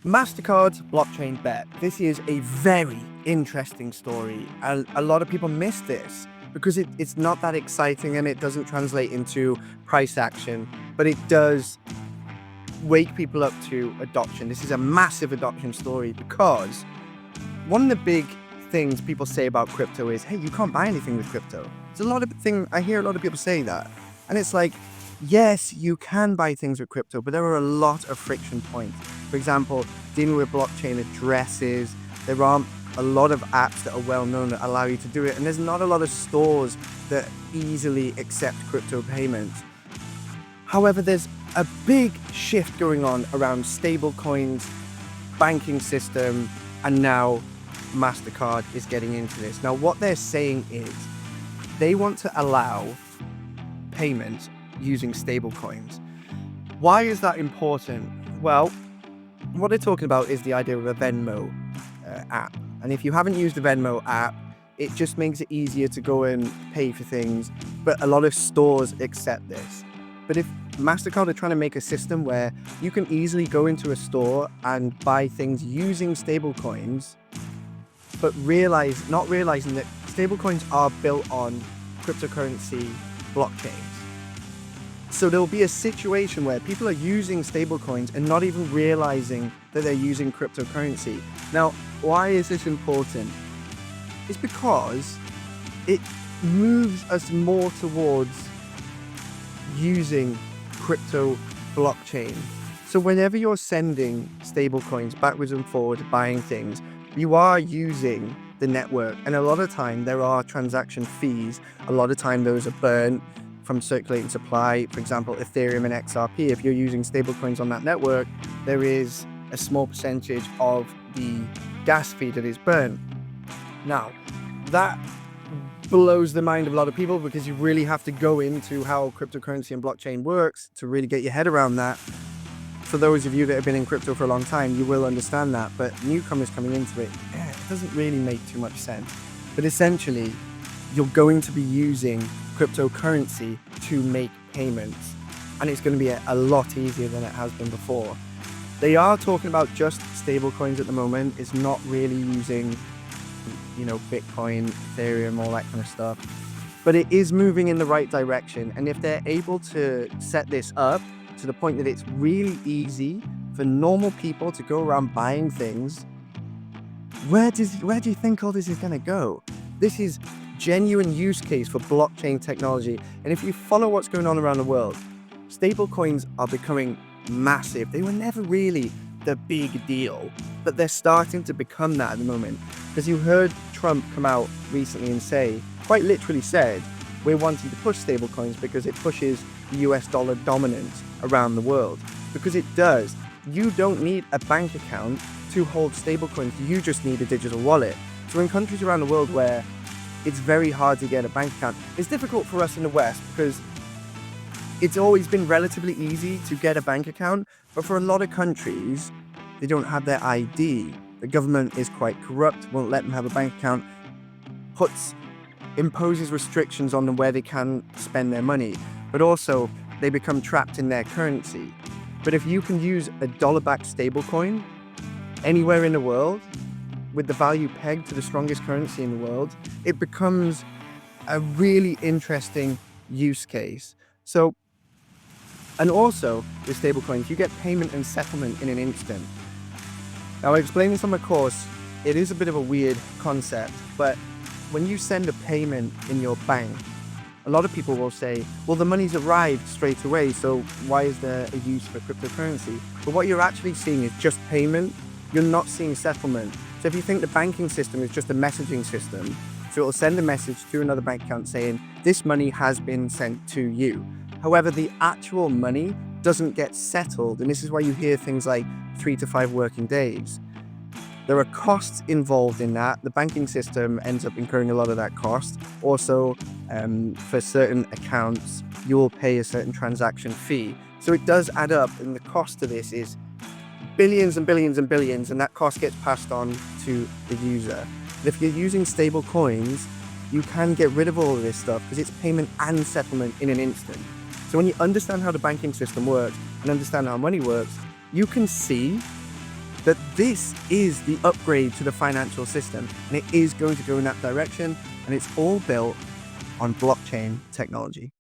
Mastercard's blockchain bet. This is a very interesting story, and a lot of people miss this because it's not that exciting and it doesn't translate into price action, but it does wake people up to adoption. This is a massive adoption story because one of the big things people say about crypto is, hey, you can't buy anything with crypto. It's a lot of thing. I hear a lot of people say that, and it's like, yes, you can buy things with crypto, but there are a lot of friction points. For example, dealing with blockchain addresses, there aren't a lot of apps that are well known that allow you to do it, and there's not a lot of stores that easily accept crypto payments. However, there's a big shift going on around stable coins, banking system, and now Mastercard is getting into this. Now, what they're saying is they want to allow payments using stable coins. Why is that important? Well, what they're talking about is the idea of a Venmo app. And if you haven't used the Venmo app, it just makes it easier to go and pay for things. But a lot of stores accept this. But if Mastercard are trying to make a system where you can easily go into a store and buy things using stable coins, but not realizing that stable coins are built on cryptocurrency blockchains. So there'll be a situation where people are using stablecoins and not even realizing that they're using cryptocurrency. Now, why is this important? It's because it moves us more towards using crypto blockchain. So whenever you're sending stablecoins backwards and forwards, buying things, you are using the network. And a lot of time there are transaction fees. A lot of time those are burnt from circulating supply. For example, Ethereum and XRP, if you're using stablecoins on that network, there is a small percentage of the gas fee that is burnt. Now, that blows the mind of a lot of people because you really have to go into how cryptocurrency and blockchain works to really get your head around that. For those of you that have been in crypto for a long time, you will understand that, but newcomers coming into it, it doesn't really make too much sense. But essentially, you're going to be using cryptocurrency to make payments, and it's going to be a lot easier than it has been before. They are talking about just stable coins at the moment. It's not really using, Bitcoin, Ethereum, all that kind of stuff, but it is moving in the right direction. And if they're able to set this up to the point that it's really easy for normal people to go around buying things, where do you think all this is going to go? This is genuine use case for blockchain technology. And if you follow what's going on around the world, stable coins are becoming massive. They were never really the big deal, but they're starting to become that at the moment. Because you heard Trump come out recently and say, quite literally said, we're wanting to push stable coins because it pushes the US dollar dominance around the world. Because it does. You don't need a bank account to hold stable coins. You just need a digital wallet. So in countries around the world where it's very hard to get a bank account, it's difficult for us in the West because it's always been relatively easy to get a bank account. But for a lot of countries, they don't have their ID. The government is quite corrupt, won't let them have a bank account, imposes restrictions on them where they can spend their money, but also they become trapped in their currency. But if you can use a dollar-backed stablecoin anywhere in the world, with the value pegged to the strongest currency in the world, it becomes a really interesting use case. So, and also with stablecoins, you get payment and settlement in an instant. Now, I explained this on my course. It is a bit of a weird concept, but when you send a payment in your bank, a lot of people will say, well, the money's arrived straight away, so why is there a use for cryptocurrency? But what you're actually seeing is just payment. You're not seeing settlement. So if you think the banking system is just a messaging system, so it'll send a message to another bank account saying, this money has been sent to you. However, the actual money doesn't get settled, and this is why you hear things like 3 to 5 working days. There are costs involved in that. The banking system ends up incurring a lot of that cost. Also, for certain accounts, you will pay a certain transaction fee. So it does add up, and the cost of this is billions and billions and billions, and that cost gets passed on to the user. But if you're using stable coins, you can get rid of all of this stuff because it's payment and settlement in an instant. So when you understand how the banking system works and understand how money works, you can see that this is the upgrade to the financial system, and it is going to go in that direction, and it's all built on blockchain technology.